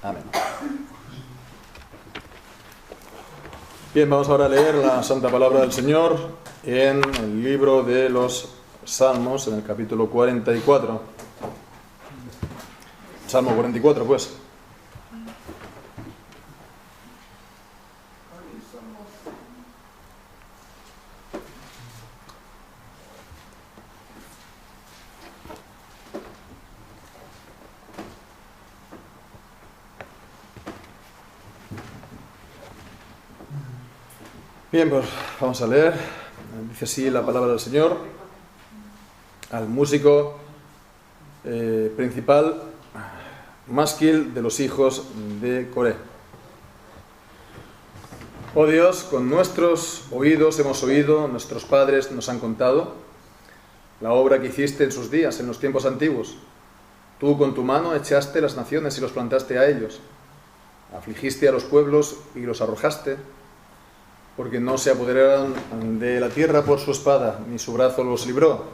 Amén. Bien, vamos ahora a leer la Santa Palabra del Señor en el libro de los Salmos, en el capítulo 44. Salmo 44, pues. Bien, pues vamos a leer. Dice así la palabra del Señor al músico principal, Masquil de los hijos de Coré. Oh Dios, con nuestros oídos hemos oído, nuestros padres nos han contado la obra que hiciste en sus días, en los tiempos antiguos. Tú con tu mano echaste las naciones y los plantaste a ellos. Afligiste a los pueblos y los arrojaste, porque no se apoderaron de la tierra por su espada, ni su brazo los libró,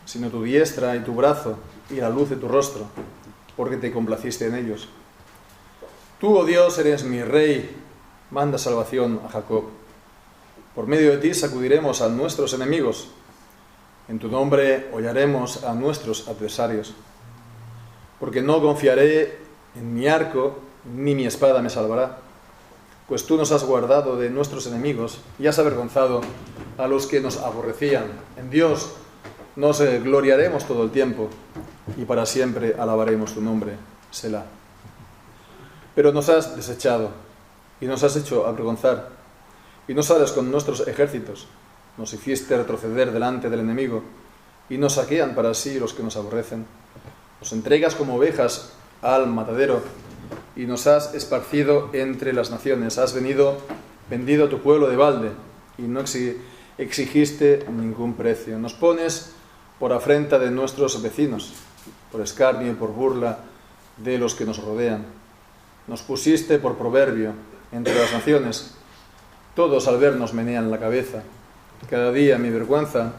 sino tu diestra y tu brazo y la luz de tu rostro, porque te complaciste en ellos. Tú, oh Dios, eres mi rey, manda salvación a Jacob. Por medio de ti sacudiremos a nuestros enemigos, en tu nombre hollaremos a nuestros adversarios. Porque no confiaré en mi arco, ni mi espada me salvará. Pues tú nos has guardado de nuestros enemigos y has avergonzado a los que nos aborrecían. En Dios nos gloriaremos todo el tiempo y para siempre alabaremos tu nombre, Selah. Pero nos has desechado y nos has hecho avergonzar y no sales con nuestros ejércitos. Nos hiciste retroceder delante del enemigo y nos saquean para sí los que nos aborrecen. Nos entregas como ovejas al matadero y nos has esparcido entre las naciones. Has vendido tu pueblo de balde y no exigiste ningún precio. Nos pones por afrenta de nuestros vecinos, por escarnio y por burla de los que nos rodean. Nos pusiste por proverbio entre las naciones. Todos al vernos menean la cabeza. Cada día mi vergüenza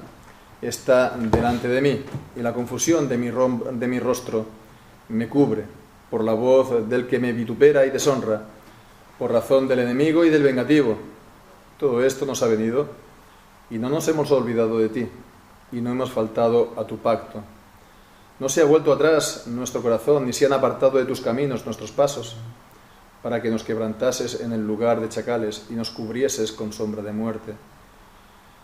está delante de mí y la confusión de mi rostro me cubre. Por la voz del que me vitupera y deshonra, por razón del enemigo y del vengativo. Todo esto nos ha venido y no nos hemos olvidado de ti y no hemos faltado a tu pacto. No se ha vuelto atrás nuestro corazón ni se han apartado de tus caminos nuestros pasos, para que nos quebrantases en el lugar de chacales y nos cubrieses con sombra de muerte.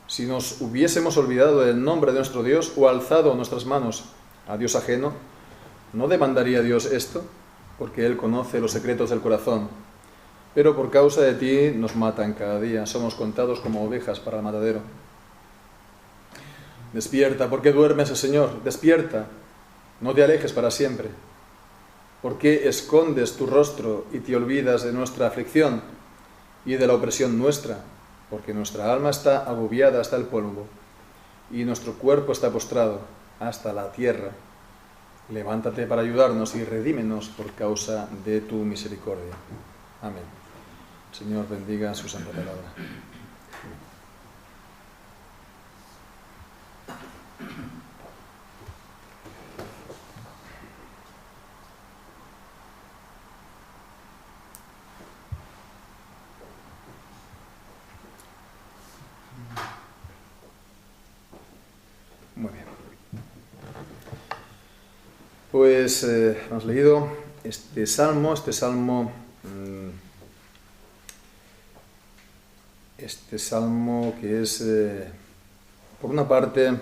Si nos hubiésemos olvidado del nombre de nuestro Dios o alzado nuestras manos a Dios ajeno, ¿no demandaría Dios esto? Porque Él conoce los secretos del corazón. Pero por causa de ti nos matan cada día. Somos contados como ovejas para el matadero. Despierta, ¿por qué duermes, Señor? Despierta, no te alejes para siempre. ¿Por qué escondes tu rostro y te olvidas de nuestra aflicción y de la opresión nuestra? Porque nuestra alma está agobiada hasta el polvo y nuestro cuerpo está postrado hasta la tierra. Levántate para ayudarnos y redímenos por causa de tu misericordia. Amén. Señor, bendiga su santa palabra. Muy bien. Pues hemos leído este salmo que es, por una parte,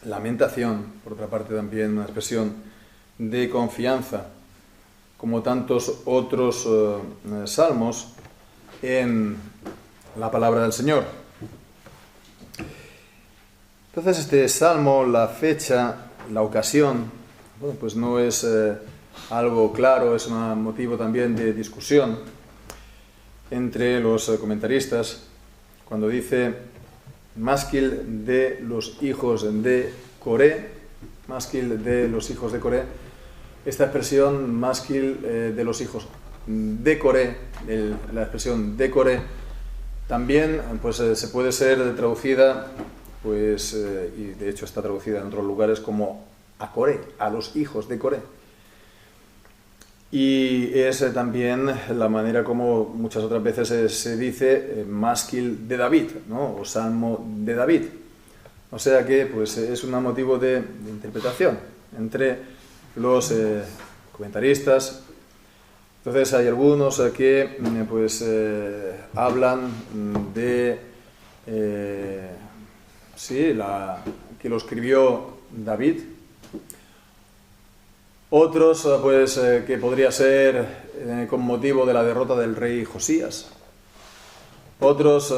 lamentación, por otra parte también una expresión de confianza, como tantos otros salmos en la palabra del Señor. Entonces este salmo, la fecha, la ocasión, bueno, pues no es algo claro, es un motivo también de discusión entre los comentaristas. Cuando dice Masquil de los hijos de Coré, Masquil de los hijos de Coré, esta expresión Masquil de los hijos de Coré, la expresión de Coré, también pues se puede ser traducida, pues, y de hecho está traducida en otros lugares como a Coré, a los hijos de Coré. y es también la manera como muchas otras veces se dice másquil de David, ¿no? O salmo de David. O sea que pues, es un motivo de interpretación entre los comentaristas. Entonces hay algunos que pues, hablan de que lo escribió David. Otros pues, que podría ser con motivo de la derrota del rey Josías. Otras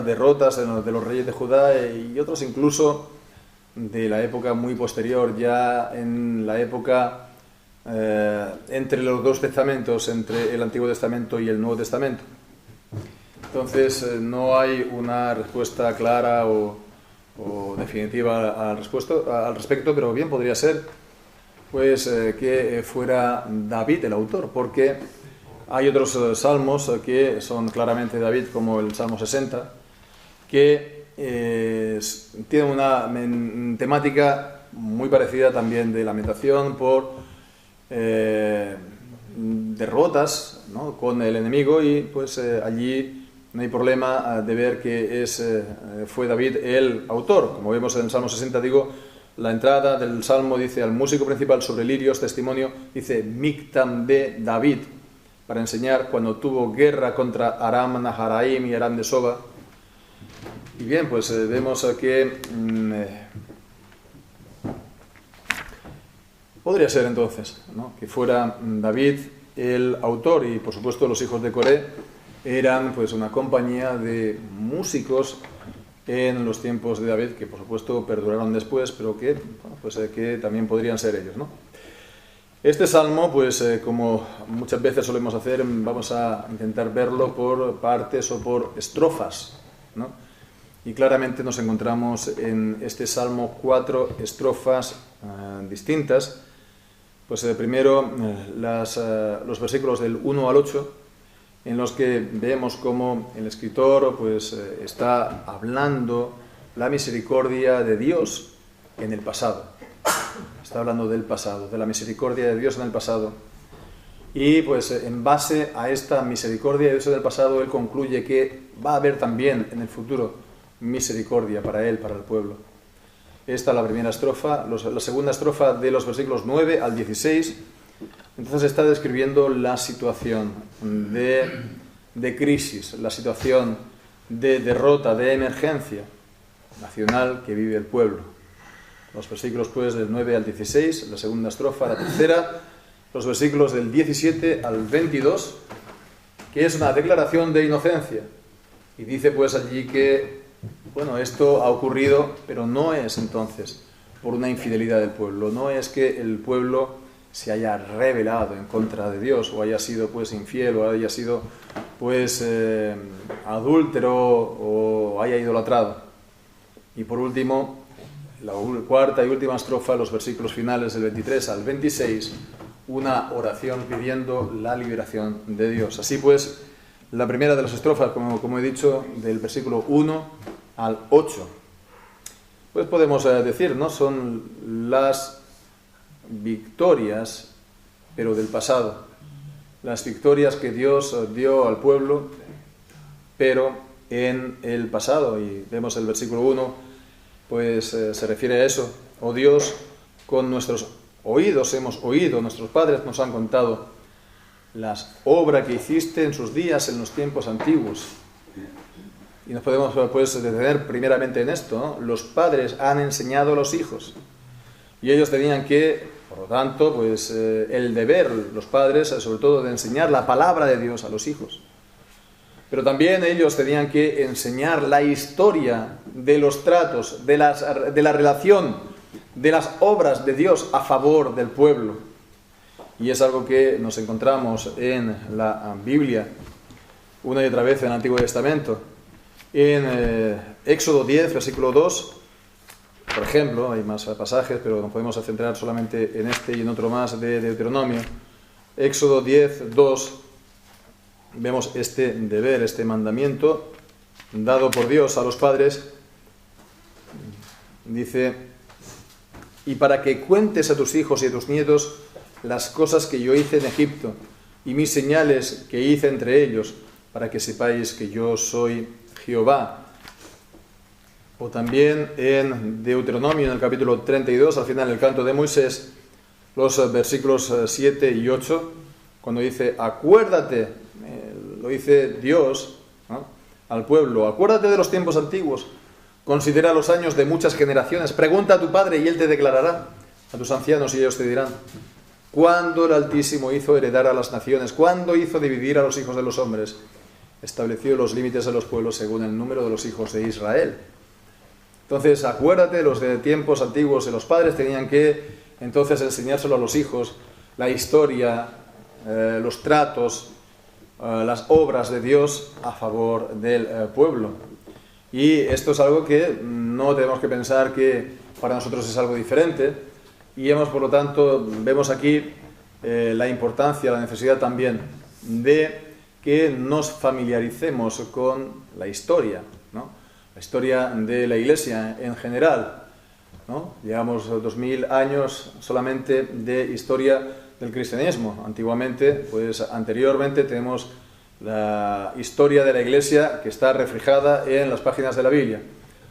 derrotas de los reyes de Judá y otros incluso de la época muy posterior, ya en la época entre los dos testamentos, entre el Antiguo Testamento y el Nuevo Testamento. Entonces no hay una respuesta clara o definitiva al respecto, pero bien podría ser pues que fuera David el autor, porque hay otros salmos que son claramente David, como el Salmo 60, que tienen una temática muy parecida también de lamentación por derrotas, ¿no?, con el enemigo, y pues allí no hay problema de ver que fue David el autor. Como vemos en el Salmo 60, la entrada del Salmo dice: al músico principal sobre lirios, testimonio, dice Mictam de David, para enseñar cuando tuvo guerra contra Aram Naharaim y Aram de Soba. Y bien, pues vemos que podría ser entonces, ¿no?, que fuera David el autor, y por supuesto los hijos de Coré eran pues una compañía de músicos en los tiempos de David, que por supuesto perduraron después, pero que, bueno, pues, que también podrían ser ellos, ¿no? Este salmo, pues como muchas veces solemos hacer, vamos a intentar verlo por partes o por estrofas, ¿no? Y claramente nos encontramos en este salmo 4 estrofas distintas. Pues primero los versículos del 1 al 8, en los que vemos cómo el escritor pues, está hablando la misericordia de Dios en el pasado. Está hablando del pasado, de la misericordia de Dios en el pasado. Y pues en base a esta misericordia de Dios en el pasado, él concluye que va a haber también en el futuro misericordia para él, para el pueblo. Esta es la primera estrofa. La segunda estrofa, de los versículos 9 al 16, entonces está describiendo la situación de crisis, la situación de derrota, de emergencia nacional que vive el pueblo. Los versículos pues del 9 al 16, la segunda estrofa, la tercera, los versículos del 17 al 22, que es una declaración de inocencia. Y dice pues allí que, bueno, esto ha ocurrido, pero no es entonces por una infidelidad del pueblo, no es que el pueblo se haya rebelado en contra de Dios, o haya sido pues infiel, o haya sido pues adúltero, o haya idolatrado. Y por último, la cuarta y última estrofa, los versículos finales del 23 al 26, una oración pidiendo la liberación de Dios. Así pues, la primera de las estrofas, como he dicho, del versículo 1 al 8, pues podemos decir, ¿no?, son las victorias, pero del pasado. Las victorias que Dios dio al pueblo, pero en el pasado. Y vemos el versículo 1, pues se refiere a eso. Oh Dios, con nuestros oídos hemos oído, nuestros padres nos han contado las obras que hiciste en sus días, en los tiempos antiguos. Y nos podemos pues detener primeramente en esto, ¿no? Los padres han enseñado a los hijos, y ellos tenían que, por lo tanto, pues el deber, los padres, sobre todo, de enseñar la palabra de Dios a los hijos. Pero también ellos tenían que enseñar la historia de los tratos, de la relación, de las obras de Dios a favor del pueblo. Y es algo que nos encontramos en la Biblia una y otra vez en el Antiguo Testamento. En Éxodo 10, versículo 2, por ejemplo, hay más pasajes, pero nos podemos centrar solamente en este y en otro más de Deuteronomio. Éxodo 10, 2, vemos este deber, este mandamiento dado por Dios a los padres. Dice: y para que cuentes a tus hijos y a tus nietos las cosas que yo hice en Egipto y mis señales que hice entre ellos, para que sepáis que yo soy Jehová. O también en Deuteronomio, en el capítulo 32, al final del canto de Moisés, los versículos 7 y 8, cuando dice, acuérdate, lo dice Dios, ¿no?, al pueblo, acuérdate de los tiempos antiguos, considera los años de muchas generaciones, pregunta a tu padre y él te declarará, a tus ancianos y ellos te dirán, ¿cuándo el Altísimo hizo heredar a las naciones? ¿Cuándo hizo dividir a los hijos de los hombres? Estableció los límites de los pueblos según el número de los hijos de Israel. Entonces, acuérdate, los de tiempos antiguos, los padres tenían que entonces enseñárselo a los hijos, la historia, los tratos, las obras de Dios a favor del pueblo. Y esto es algo que no tenemos que pensar que para nosotros es algo diferente, y por lo tanto, vemos aquí la importancia, la necesidad también de que nos familiaricemos con la historia, ¿no?, la historia de la Iglesia en general, ¿no? Llevamos 2000 años solamente de historia del cristianismo. Antiguamente, pues anteriormente tenemos la historia de la Iglesia que está reflejada en las páginas de la Biblia,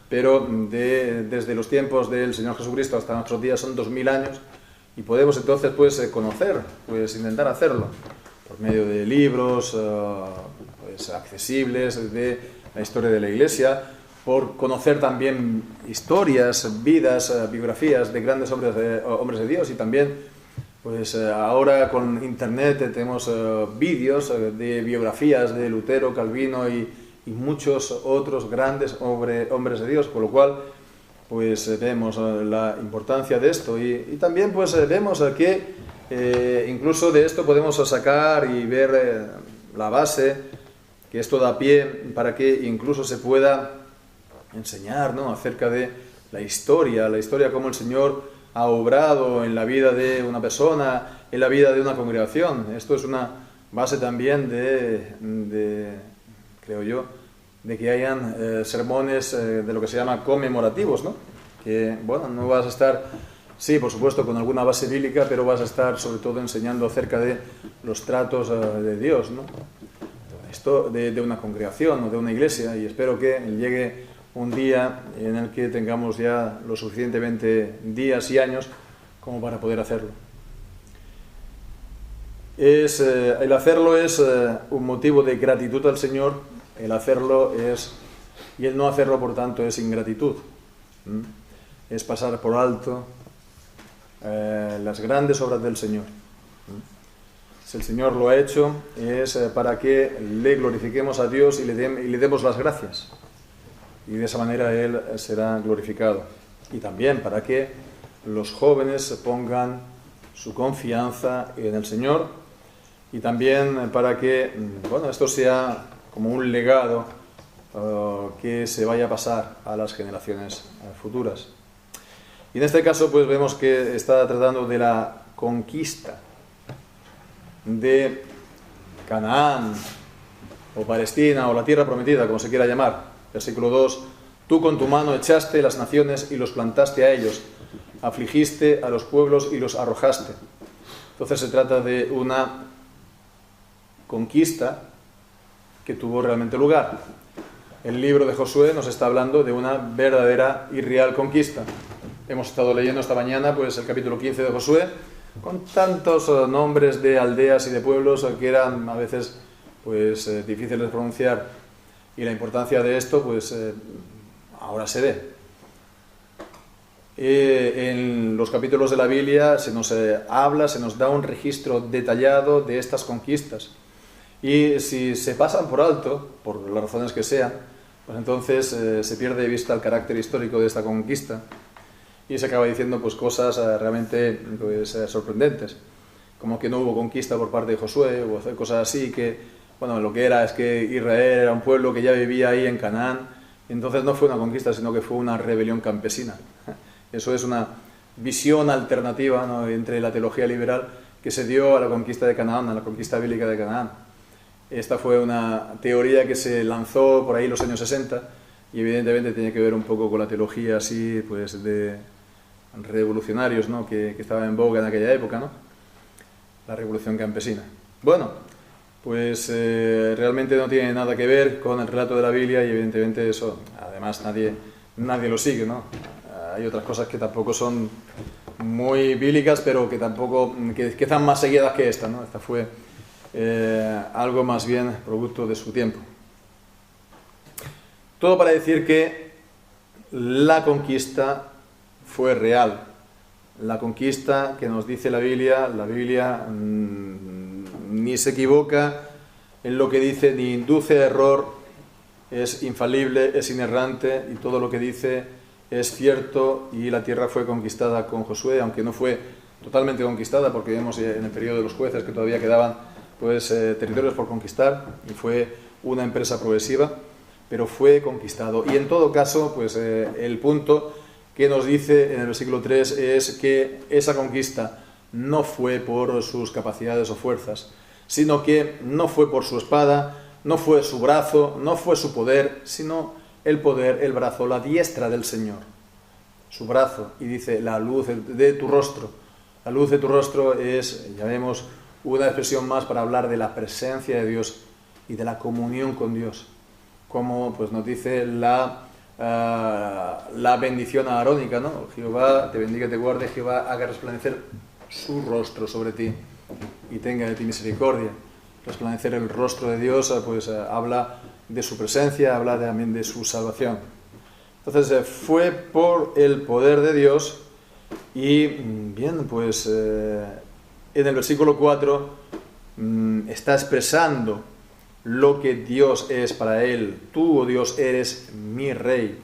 pero desde los tiempos del Señor Jesucristo hasta nuestros días son 2000 años, y podemos entonces pues conocer, pues intentar hacerlo por medio de libros pues accesibles de la historia de la Iglesia, por conocer también historias, vidas, biografías de grandes hombres de Dios, y también pues ahora con internet tenemos vídeos de biografías de Lutero, Calvino y muchos otros grandes hombres de Dios, con lo cual pues vemos la importancia de esto, y también pues vemos que incluso de esto podemos sacar y ver la base, que esto da pie para que incluso se pueda enseñar, ¿no?, acerca de la historia como el Señor ha obrado en la vida de una persona, en la vida de una congregación. Esto es una base también creo yo, de que hayan sermones de lo que se llama conmemorativos, ¿no?, que, bueno, no vas a estar, sí, por supuesto, con alguna base bíblica, pero vas a estar sobre todo enseñando acerca de los tratos de Dios, ¿no?, esto de una congregación o de una iglesia, y espero que llegue un día en el que tengamos ya lo suficientemente días y años como para poder hacerlo. El hacerlo es un motivo de gratitud al Señor, el hacerlo y el no hacerlo, por tanto, es ingratitud. Es pasar por alto las grandes obras del Señor. Si el Señor lo ha hecho, es para que le glorifiquemos a Dios y le demos las gracias. Y de esa manera Él será glorificado. Y también para que los jóvenes pongan su confianza en el Señor, y también para que, bueno, esto sea como un legado que se vaya a pasar a las generaciones futuras. Y en este caso pues vemos que está tratando de la conquista de Canaán, o Palestina, o la tierra prometida, como se quiera llamar. Versículo 2, tú con tu mano echaste las naciones y los plantaste a ellos, afligiste a los pueblos y los arrojaste. Entonces se trata de una conquista que tuvo realmente lugar. El libro de Josué nos está hablando de una verdadera y real conquista. Hemos estado leyendo esta mañana pues el capítulo 15 de Josué, con tantos nombres de aldeas y de pueblos que eran a veces pues difíciles de pronunciar. Y la importancia de esto, pues, ahora se ve. En los capítulos de la Biblia se nos habla, se nos da un registro detallado de estas conquistas. Y si se pasan por alto, por las razones que sean, pues entonces se pierde de vista el carácter histórico de esta conquista. Y se acaba diciendo pues cosas realmente pues, sorprendentes. Como que no hubo conquista por parte de Josué, o hacer cosas así que... Bueno, lo que era es que Israel era un pueblo que ya vivía ahí en Canaán, y entonces no fue una conquista, sino que fue una rebelión campesina. Eso es una visión alternativa, ¿no?, entre la teología liberal que se dio a la conquista de Canaán, a la conquista bíblica de Canaán. Esta fue una teoría que se lanzó por ahí en los años 60, y evidentemente tiene que ver un poco con la teología así, pues de revolucionarios, ¿no?, que estaba en boga en aquella época, ¿no? la revolución campesina. Bueno, pues realmente no tiene nada que ver con el relato de la Biblia y evidentemente eso, además nadie lo sigue, ¿no? Hay otras cosas que tampoco son muy bíblicas, pero que tampoco, que están más seguidas que esta, ¿no? Esta fue algo más bien producto de su tiempo. Todo para decir que la conquista fue real. La conquista que nos dice la Biblia ni se equivoca en lo que dice, ni induce a error, es infalible, es inerrante y todo lo que dice es cierto. Y la tierra fue conquistada con Josué, aunque no fue totalmente conquistada, porque vemos en el periodo de los jueces que todavía quedaban pues territorios por conquistar y fue una empresa progresiva, pero fue conquistado. Y en todo caso, pues el punto que nos dice en el versículo 3 es que esa conquista no fue por sus capacidades o fuerzas, sino que no fue por su espada, no fue su brazo, no fue su poder, sino el poder, el brazo, la diestra del Señor. Su brazo, y dice la luz de tu rostro. La luz de tu rostro es, ya vemos, una expresión más para hablar de la presencia de Dios y de la comunión con Dios. Como pues nos dice la bendición arónica, ¿no? Jehová te bendiga y te guarde, Jehová haga resplandecer su rostro sobre ti y tenga de ti misericordia. Resplandecer el rostro de Dios, pues habla de su presencia, habla también de su salvación. Entonces fue por el poder de Dios y bien, pues en el versículo 4 está expresando lo que Dios es para él. Tú, oh Dios, eres mi rey.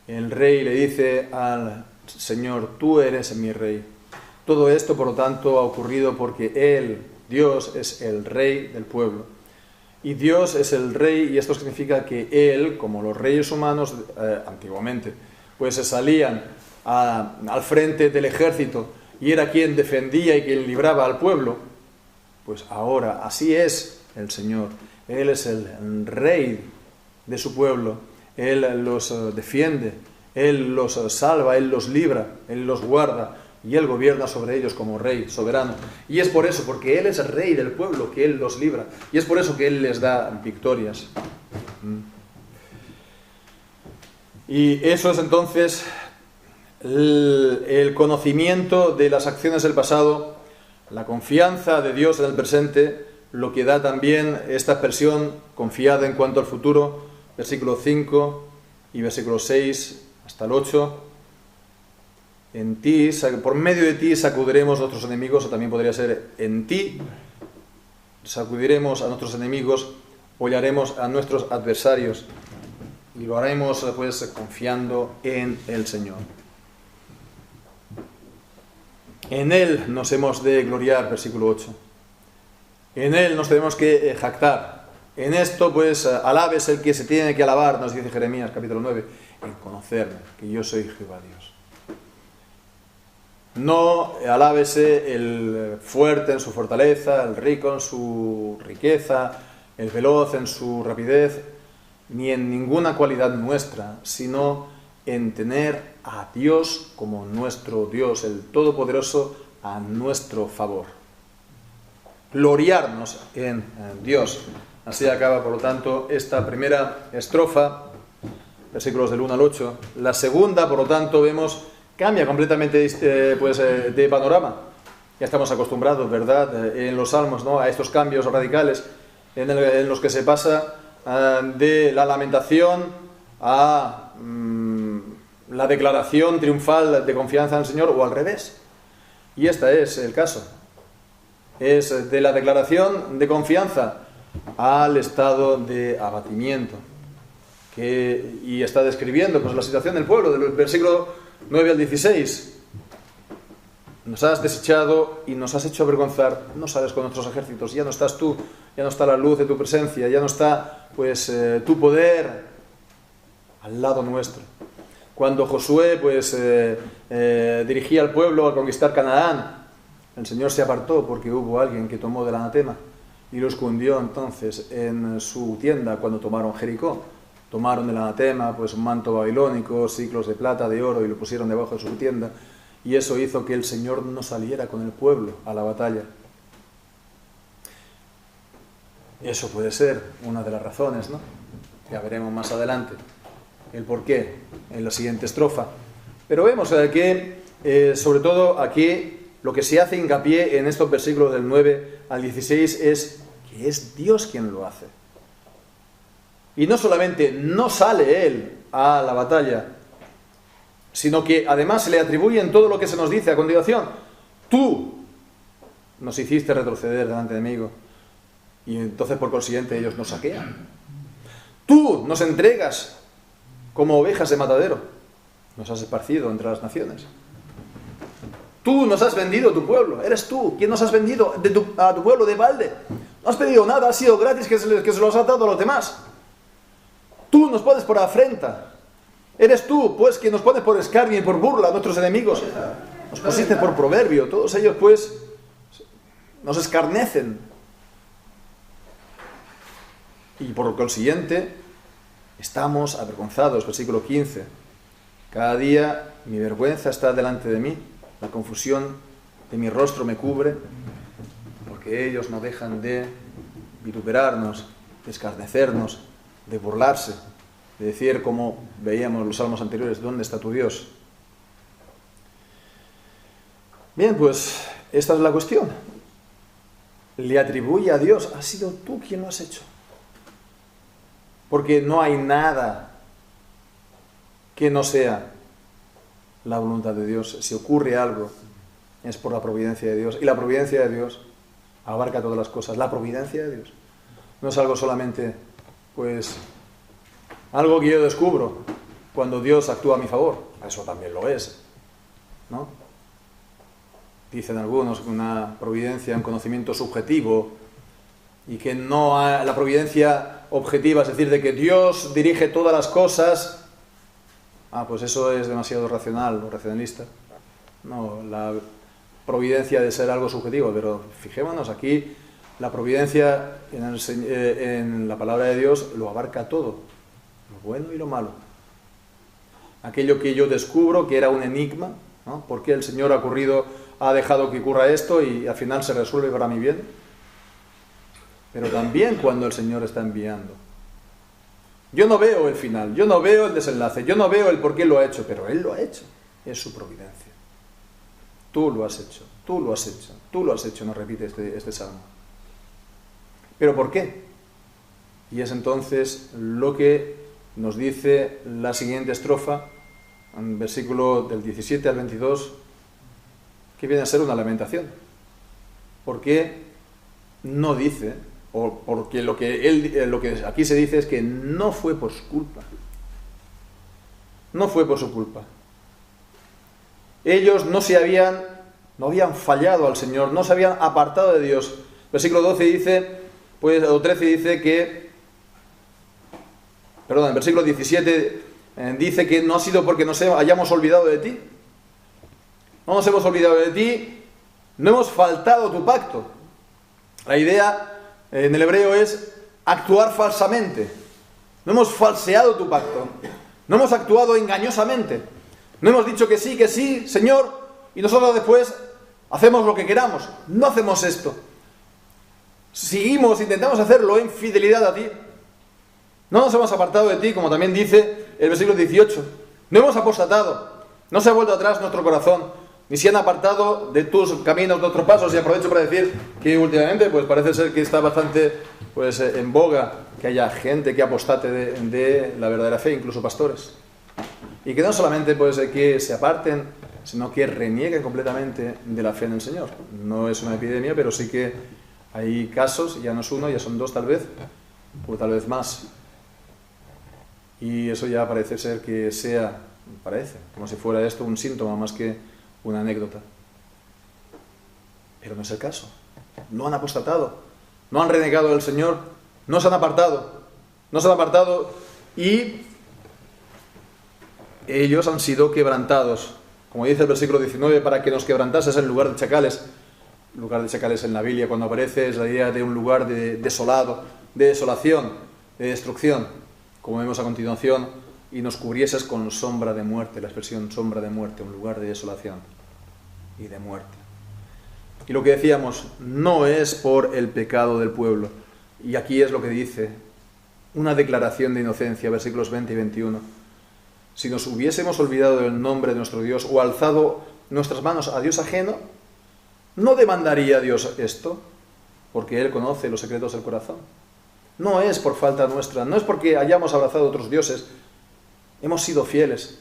El rey le dice al Señor, tú eres mi rey. Todo esto, por lo tanto, ha ocurrido porque Él, Dios, es el rey del pueblo. Y Dios es el rey, y esto significa que Él, como los reyes humanos antiguamente, pues se salían al frente del ejército y era quien defendía y quien libraba al pueblo, pues ahora así es el Señor. Él es el rey de su pueblo. Él los defiende, Él los salva, Él los libra, Él los guarda y Él gobierna sobre ellos como rey soberano. Y es por eso, porque Él es el rey del pueblo, que Él los libra. Y es por eso que Él les da victorias. Y eso es entonces el conocimiento de las acciones del pasado, la confianza de Dios en el presente, lo que da también esta expresión confiada en cuanto al futuro, versículo 5 y versículo 6 hasta el 8. En ti, por medio de ti sacudiremos a nuestros enemigos, o también podría ser en ti sacudiremos a nuestros enemigos, hollaremos a nuestros adversarios y lo haremos pues confiando en el Señor. En Él nos hemos de gloriar, versículo 8. En Él nos tenemos que jactar. En esto, pues, alabes el que se tiene que alabar, nos dice Jeremías, capítulo 9, en conocerme, que yo soy Jehová Dios. No alábese el fuerte en su fortaleza, el rico en su riqueza, el veloz en su rapidez, ni en ninguna cualidad nuestra, sino en tener a Dios como nuestro Dios, el Todopoderoso, a nuestro favor. Gloriarnos en Dios. Así acaba, por lo tanto, esta primera estrofa, versículos del 1 al 8. La segunda, por lo tanto, vemos, cambia completamente de panorama. Ya estamos acostumbrados, ¿verdad?, en los salmos, ¿no?, a estos cambios radicales en los que se pasa de la lamentación a la declaración triunfal de confianza en el Señor, o al revés. Y este es el caso. Es de la declaración de confianza al estado de abatimiento. Y está describiendo pues la situación del pueblo, del versículo 9 al 16. Nos has desechado y nos has hecho avergonzar, no sales con nuestros ejércitos, ya no estás tú, ya no está la luz de tu presencia, ya no está pues tu poder al lado nuestro. Cuando Josué pues dirigía al pueblo a conquistar Canaán, el Señor se apartó porque hubo alguien que tomó del anatema y lo escondió entonces en su tienda cuando tomaron Jericó. Tomaron del anatema pues un manto babilónico, siclos de plata, de oro, y lo pusieron debajo de su tienda, y eso hizo que el Señor no saliera con el pueblo a la batalla. Eso puede ser una de las razones, ¿no? Ya veremos más adelante el porqué en la siguiente estrofa. Pero vemos que, sobre todo aquí, lo que se hace hincapié en estos versículos del 9 al 16 es que es Dios quien lo hace. Y no solamente no sale Él a la batalla, sino que además se le atribuyen todo lo que se nos dice a continuación. Tú nos hiciste retroceder delante del enemigo, y entonces por consiguiente ellos nos saquean. Tú nos entregas como ovejas de matadero, nos has esparcido entre las naciones. Tú nos has vendido tu pueblo, eres tú quien nos has vendido a tu pueblo de balde. No has pedido nada, ha sido gratis que se los has dado a los demás. Tú nos pones por afrenta. Eres tú, pues, quien nos pone por escarnio y por burla a nuestros enemigos. Nos pusiste por proverbio. Todos ellos, pues, nos escarnecen. Y por consiguiente, estamos avergonzados. Versículo 15. Cada día mi vergüenza está delante de mí. La confusión de mi rostro me cubre. Porque ellos no dejan de vituperarnos, de escarnecernos, de burlarse, de decir, como veíamos en los salmos anteriores, ¿dónde está tu Dios? Bien, pues esta es la cuestión. Le atribuye a Dios, has sido tú quien lo has hecho. Porque no hay nada que no sea la voluntad de Dios. Si ocurre algo, es por la providencia de Dios. Y la providencia de Dios abarca todas las cosas. La providencia de Dios no es algo solamente, pues, algo que yo descubro cuando Dios actúa a mi favor. Eso también lo es, ¿no? Dicen algunos que una providencia, un conocimiento subjetivo, y que no la providencia objetiva, es decir, de que Dios dirige todas las cosas. Pues eso es demasiado racional o racionalista. No, la providencia de ser algo subjetivo, pero fijémonos aquí, la providencia en la palabra de Dios lo abarca todo, lo bueno y lo malo. Aquello que yo descubro que era un enigma, ¿no? ¿Por qué el Señor ha dejado que ocurra esto y al final se resuelve para mi bien? Pero también cuando el Señor está enviando. Yo no veo el final, yo no veo el desenlace, yo no veo el por qué lo ha hecho, pero Él lo ha hecho, es su providencia. Tú lo has hecho, tú lo has hecho, tú lo has hecho, nos repite este salmo. ¿Pero por qué? Y es entonces lo que nos dice la siguiente estrofa, en versículo del 17 al 22, que viene a ser una lamentación. ¿Por qué no dice, o porque lo que aquí se dice es que no fue por su culpa? No fue por su culpa. Ellos no habían fallado al Señor, no se habían apartado de Dios. Versículo 12 dice, o 13 dice que, perdón, en versículo 17 dice que no ha sido porque nos hayamos olvidado de ti. No nos hemos olvidado de ti, no hemos faltado tu pacto. La idea en el hebreo es actuar falsamente. No hemos falseado tu pacto, no hemos actuado engañosamente. No hemos dicho que sí, Señor, y nosotros después hacemos lo que queramos. No hacemos esto. Intentamos hacerlo en fidelidad a ti. No nos hemos apartado de ti, como también dice el versículo 18. No hemos apostatado, no se ha vuelto atrás nuestro corazón, ni se han apartado de tus caminos, de nuestros pasos. Y aprovecho para decir que últimamente pues parece ser que está bastante en boga que haya gente que apostate de la verdadera fe, incluso pastores. Y que no solamente que se aparten, sino que renieguen completamente de la fe en el Señor. No es una epidemia, pero sí que hay casos, ya no es uno, ya son dos tal vez, o tal vez más. Y eso ya parece ser que parece, como si fuera esto un síntoma más que una anécdota. Pero no es el caso. No han apostatado, no han renegado del Señor, no se han apartado y ellos han sido quebrantados. Como dice el versículo 19, para que nos quebrantases en lugar de chacales. El lugar de chacales en la Biblia, cuando aparece, es la idea de un lugar desolado, de desolación, de destrucción, como vemos a continuación, y nos cubrieses con sombra de muerte, la expresión sombra de muerte, un lugar de desolación y de muerte. Y lo que decíamos, no es por el pecado del pueblo, Y aquí es lo que dice, una declaración de inocencia, versículos 20 y 21. Si nos hubiésemos olvidado del nombre de nuestro Dios o alzado nuestras manos a Dios ajeno, ¿no demandaría Dios esto? Porque Él conoce los secretos del corazón. No es por falta nuestra, no es porque hayamos abrazado otros dioses, hemos sido fieles.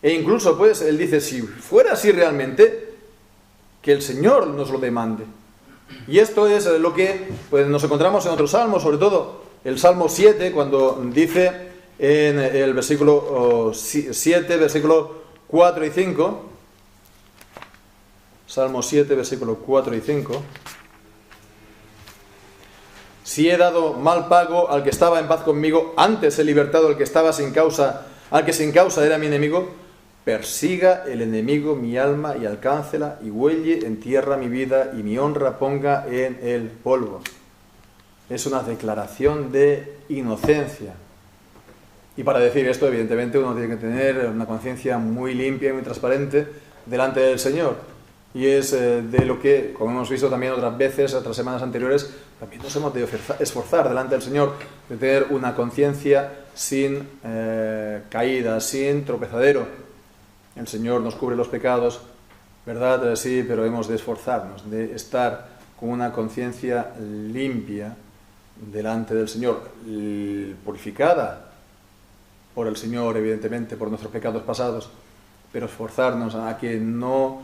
E incluso, pues, Él dice, si fuera así realmente, que el Señor nos lo demande. Y esto es lo que pues, nos encontramos en otros salmos, sobre todo el Salmo 7, cuando dice en el versículo 7, versículo 4 y 5, Salmo 7, versículo 4 y 5, si he dado mal pago al que estaba en paz conmigo, antes he libertado al que estaba sin causa, al que sin causa era mi enemigo, persiga el enemigo mi alma y alcáncela, y huelle en tierra mi vida, y mi honra ponga en el polvo. Es una declaración de inocencia. Y para decir esto, evidentemente, uno tiene que tener una conciencia muy limpia y muy transparente delante del Señor. Y es de lo que, como hemos visto también otras veces, otras semanas anteriores, también nos hemos de esforzar delante del Señor, de tener una conciencia sin caída, sin tropezadero. El Señor nos cubre los pecados, ¿verdad? Sí, pero hemos de esforzarnos, de estar con una conciencia limpia delante del Señor, purificada por el Señor, evidentemente, por nuestros pecados pasados, pero esforzarnos a que no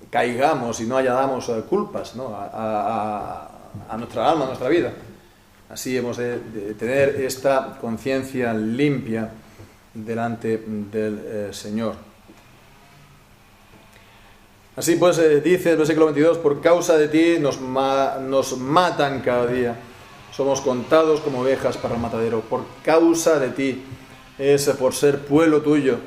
caigamos y no añadamos culpas, ¿no? a nuestra alma, a nuestra vida. Así hemos de tener esta conciencia limpia delante del Señor. Así pues, dice el versículo 22, por causa de ti nos matan cada día, somos contados como ovejas para el matadero. Por causa de ti, es por ser pueblo tuyo,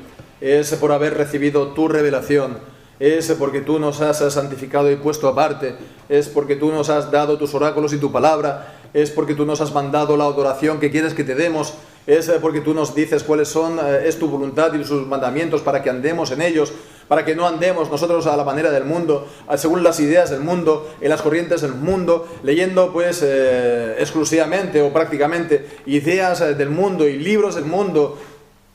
es por haber recibido tu revelación, es porque tú nos has santificado y puesto aparte, es porque tú nos has dado tus oráculos y tu palabra, es porque tú nos has mandado la adoración que quieres que te demos, es porque tú nos dices cuáles son, es tu voluntad y sus mandamientos para que andemos en ellos, para que no andemos nosotros a la manera del mundo, según las ideas del mundo, en las corrientes del mundo, leyendo pues exclusivamente o prácticamente ideas del mundo y libros del mundo,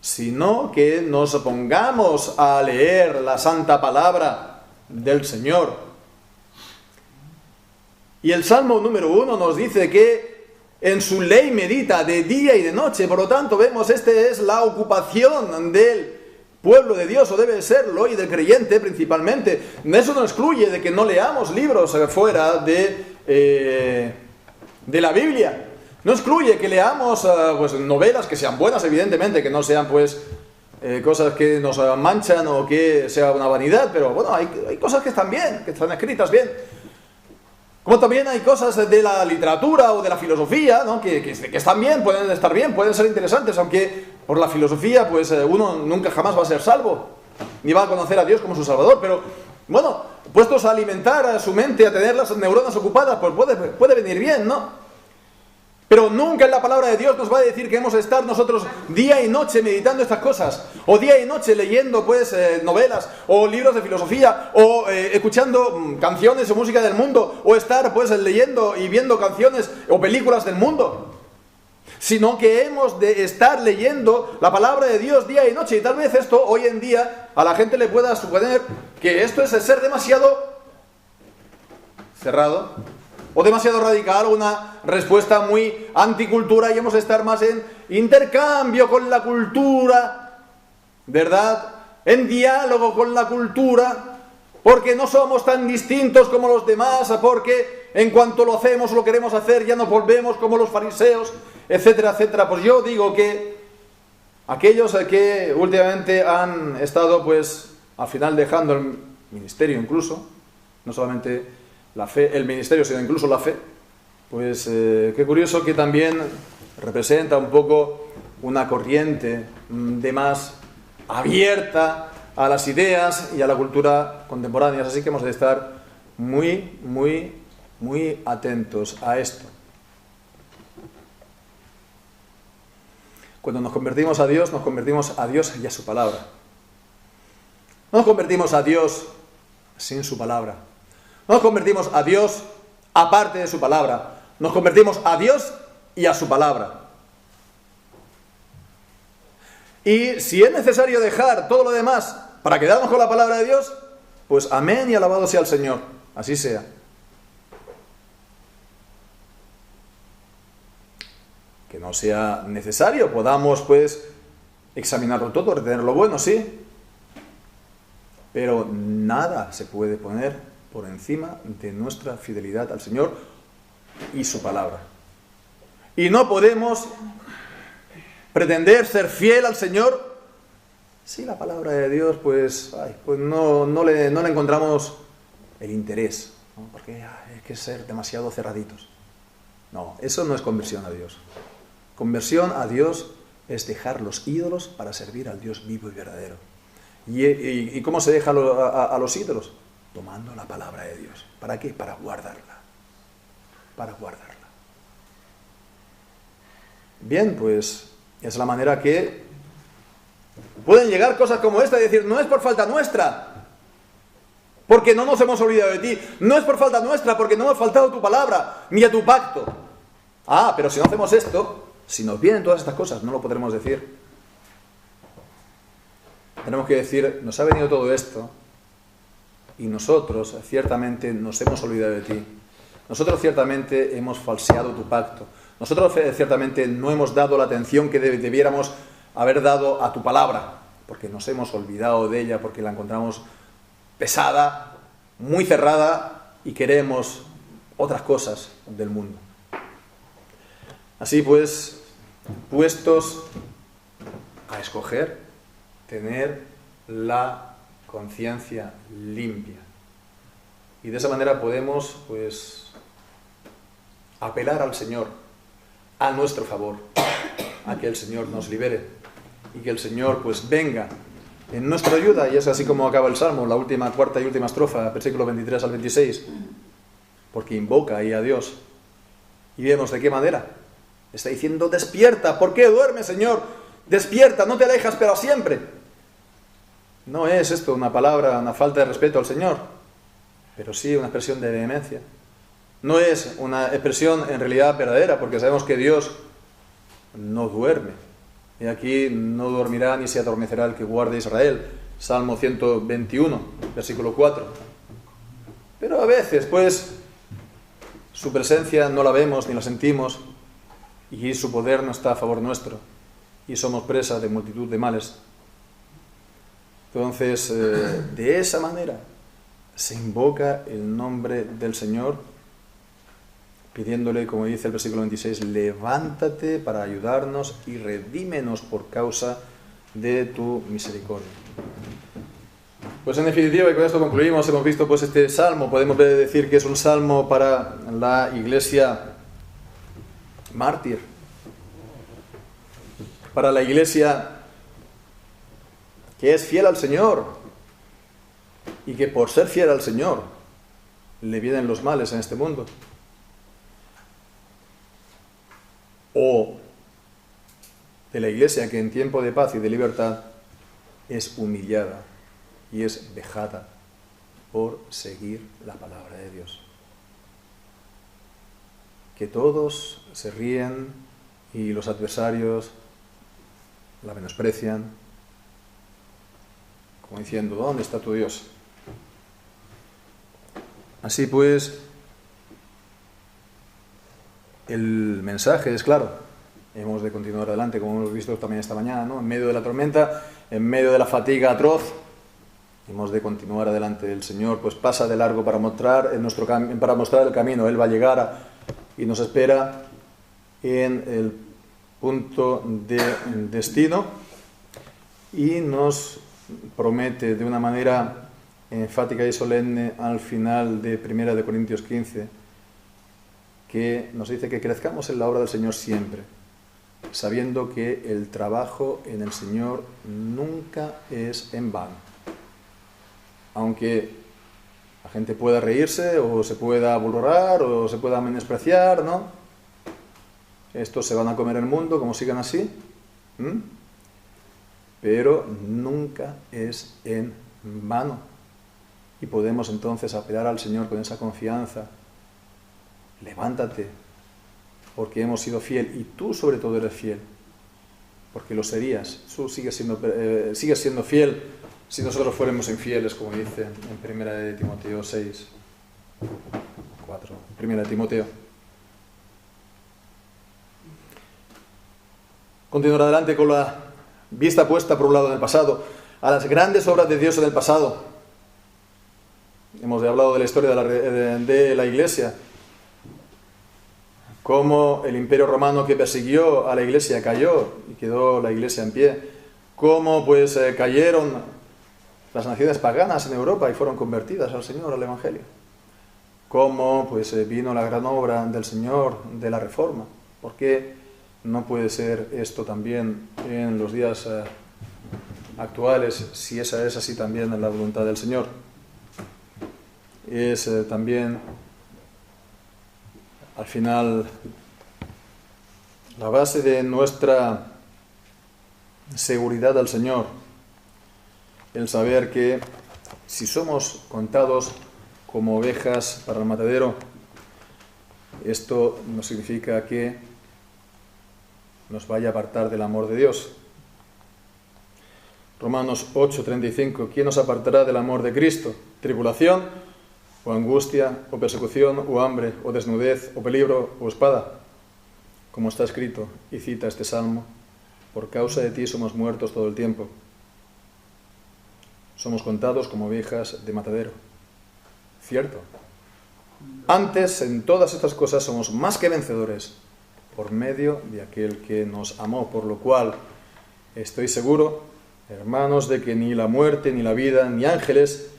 sino que nos pongamos a leer la santa palabra del Señor. Y el Salmo número 1 nos dice que en su ley medita de día y de noche. Por lo tanto, vemos, esta es la ocupación del pueblo de Dios, o debe serlo, y del creyente principalmente. Eso no excluye de que no leamos libros fuera de la Biblia. No excluye que leamos pues, novelas que sean buenas, evidentemente, que no sean pues cosas que nos manchan o que sea una vanidad, pero bueno, hay cosas que están bien, que están escritas bien. Como también hay cosas de la literatura o de la filosofía, ¿no? que están bien, pueden estar bien, pueden ser interesantes, aunque por la filosofía pues uno nunca jamás va a ser salvo, ni va a conocer a Dios como su Salvador, pero bueno, puestos a alimentar a su mente, a tener las neuronas ocupadas, pues puede venir bien, ¿no? Pero nunca en la palabra de Dios nos va a decir que hemos de estar nosotros día y noche meditando estas cosas, o día y noche leyendo pues novelas, o libros de filosofía, o escuchando canciones o música del mundo, o estar pues leyendo y viendo canciones o películas del mundo, sino que hemos de estar leyendo la palabra de Dios día y noche. Y tal vez esto hoy en día a la gente le pueda suponer que esto es ser demasiado cerrado, o demasiado radical, una respuesta muy anticultura, y hemos de estar más en intercambio con la cultura, ¿verdad? En diálogo con la cultura, porque no somos tan distintos como los demás, porque en cuanto lo hacemos o lo queremos hacer ya nos volvemos como los fariseos, etcétera, etcétera. Pues yo digo que aquellos que últimamente han estado pues al final dejando el ministerio incluso, no solamente la fe, el ministerio, sino incluso la fe, pues qué curioso que también representa un poco una corriente de más abierta a las ideas y a la cultura contemporáneas. Así que hemos de estar muy, muy, muy atentos a esto. Cuando nos convertimos a Dios y a su palabra. No nos convertimos a Dios sin su palabra. No nos convertimos a Dios aparte de su palabra. nos convertimos a Dios y a su palabra. Y si es necesario dejar todo lo demás para quedarnos con la palabra de Dios, pues amén y alabado sea el Señor. Así sea. Que no sea necesario, podamos pues examinarlo todo, retener lo bueno, sí. Pero nada se puede poner por encima de nuestra fidelidad al Señor y su palabra. Y no podemos pretender ser fiel al Señor si la palabra de Dios pues no le encontramos el interés, ¿no? Porque hay que ser demasiado cerraditos. No, eso no es conversión a Dios. Conversión a Dios es dejar los ídolos para servir al Dios vivo y verdadero. ¿Y cómo se deja a los ídolos? Tomando la palabra de Dios. ¿Para qué? Para guardarla. Para guardarla. Bien, pues es la manera que pueden llegar cosas como esta y decir, no es por falta nuestra, porque no nos hemos olvidado de ti. No es por falta nuestra, porque no hemos faltado a tu palabra, ni a tu pacto. Ah, pero si no hacemos esto, si nos vienen todas estas cosas, no lo podremos decir. Tenemos que decir, nos ha venido todo esto y nosotros ciertamente nos hemos olvidado de ti. Nosotros ciertamente hemos falseado tu pacto. Nosotros ciertamente no hemos dado la atención que debiéramos haber dado a tu palabra, porque nos hemos olvidado de ella, porque la encontramos pesada, muy cerrada y queremos otras cosas del mundo. Así pues, puestos a escoger, tener la conciencia limpia. Y de esa manera podemos, pues, apelar al Señor a nuestro favor, a que el Señor nos libere y que el Señor, pues, venga en nuestra ayuda. Y es así como acaba el Salmo, la cuarta y última estrofa, versículo 23 al 26, porque invoca ahí a Dios. Y vemos de qué manera. Está diciendo, despierta. ¿Por qué duermes, Señor? Despierta, no te alejas para siempre. No es esto una palabra, una falta de respeto al Señor, pero sí una expresión de vehemencia. No es una expresión en realidad verdadera, porque sabemos que Dios no duerme. Y aquí no dormirá ni se adormecerá el que guarde Israel. Salmo 121, versículo 4. Pero a veces, pues, su presencia no la vemos ni la sentimos, y su poder no está a favor nuestro, y somos presa de multitud de males. Entonces, de esa manera se invoca el nombre del Señor, pidiéndole, como dice el versículo 26, levántate para ayudarnos y redímenos por causa de tu misericordia. Pues en definitiva, y con esto concluimos, hemos visto pues este salmo, podemos decir que es un salmo para la iglesia mártir, para la iglesia que es fiel al Señor y que por ser fiel al Señor le vienen los males en este mundo. O de la iglesia que en tiempo de paz y de libertad es humillada y es vejada por seguir la palabra de Dios. Que todos se ríen y los adversarios la menosprecian, como diciendo, ¿dónde está tu Dios? Así pues, el mensaje es claro. Hemos de continuar adelante, como hemos visto también esta mañana, ¿no? En medio de la tormenta, en medio de la fatiga atroz, hemos de continuar adelante. El Señor pues pasa de largo para mostrar el camino. Él va a llegar y nos espera en el punto de destino y nos promete de una manera enfática y solemne al final de 1 Corintios 15 que nos dice que crezcamos en la obra del Señor siempre, sabiendo que el trabajo en el Señor nunca es en vano. Aunque la gente pueda reírse o se pueda burlar o se pueda menospreciar, ¿no? Estos se van a comer el mundo como sigan así. Pero nunca es en vano. Y podemos entonces apelar al Señor con esa confianza. Levántate porque hemos sido fiel, y tú sobre todo eres fiel, porque lo serías. Tú sigues siendo fiel si nosotros fuéramos infieles, como dice en 1 de Timoteo 6, 4, 1 de Timoteo. Continuar adelante con la vista puesta por un lado en el pasado, a las grandes obras de Dios en el pasado. Hemos hablado de la historia de la Iglesia, cómo el Imperio Romano que persiguió a la Iglesia cayó y quedó la Iglesia en pie, cómo pues cayeron las naciones paganas en Europa y fueron convertidas al Señor, al Evangelio, cómo pues vino la gran obra del Señor de la Reforma. ¿Por qué no puede ser esto también en los días actuales, si esa es así también en la voluntad del Señor? Es también, al final, la base de nuestra seguridad al Señor, el saber que si somos contados como ovejas para el matadero, esto no significa que nos vaya a apartar del amor de Dios. Romanos 8:35, ¿quién nos apartará del amor de Cristo? ¿Tribulación, o angustia, o persecución, o hambre, o desnudez, o peligro, o espada? Como está escrito, y cita este salmo, por causa de ti somos muertos todo el tiempo. Somos contados como ovejas de matadero. ¿Cierto? Antes, en todas estas cosas, somos más que vencedores por medio de aquel que nos amó, por lo cual estoy seguro, hermanos, de que ni la muerte, ni la vida, ni ángeles,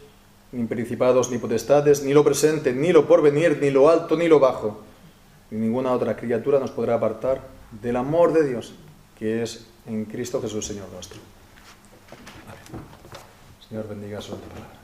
ni principados, ni potestades, ni lo presente, ni lo porvenir, ni lo alto, ni lo bajo, ni ninguna otra criatura nos podrá apartar del amor de Dios, que es en Cristo Jesús, Señor nuestro. Amén. Señor, bendiga su palabra.